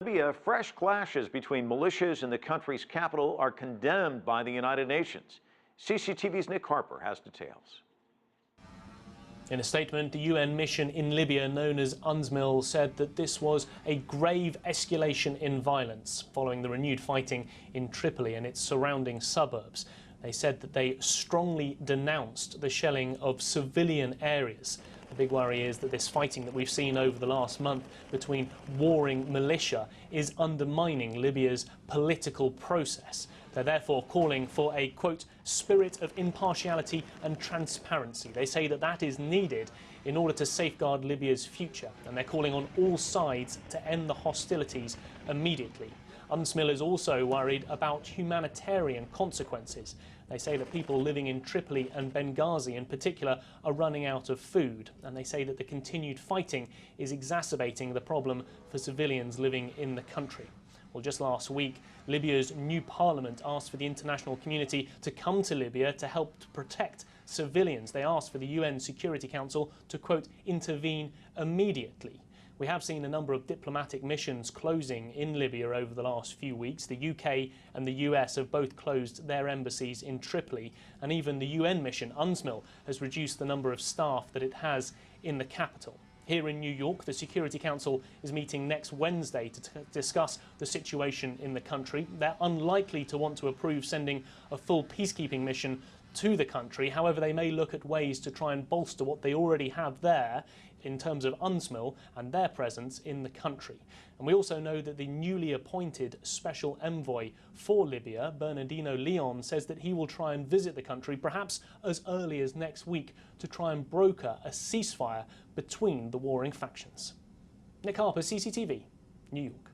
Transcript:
Libya, fresh clashes between militias in the country's capital are condemned by the United Nations. CCTV's Nick Harper has details. In a statement, the UN mission in Libya, known as UNSMIL, said that this was a grave escalation in violence following the renewed fighting in Tripoli and its surrounding suburbs. They said that they strongly denounced the shelling of civilian areas. The big worry is that this fighting that we've seen over the last month between warring militia is undermining Libya's political process. They're therefore calling for a, quote, spirit of impartiality and transparency. They say that that is needed in order to safeguard Libya's future, and they're calling on all sides to end the hostilities immediately. UNSMIL is also worried about humanitarian consequences. They say that people living in Tripoli and Benghazi in particular are running out of food, and they say that the continued fighting is exacerbating the problem for civilians living in the country. Well, just last week, Libya's new parliament asked for the international community to come to Libya to help to protect civilians. They asked for the UN Security Council to, quote, intervene immediately. We have seen a number of diplomatic missions closing in Libya over the last few weeks. The UK and the US have both closed their embassies in Tripoli, and even the UN mission, UNSMIL, has reduced the number of staff that it has in the capital. Here in New York, the Security Council is meeting next Wednesday to discuss the situation in the country. They're unlikely to want to approve sending a full peacekeeping mission to the country. However, they may look at ways to try and bolster what they already have there in terms of UNSMIL and their presence in the country. And we also know that the newly appointed special envoy for Libya, Bernardino Leon, says that he will try and visit the country perhaps as early as next week to try and broker a ceasefire between the warring factions. Nick Harper, CCTV, New York.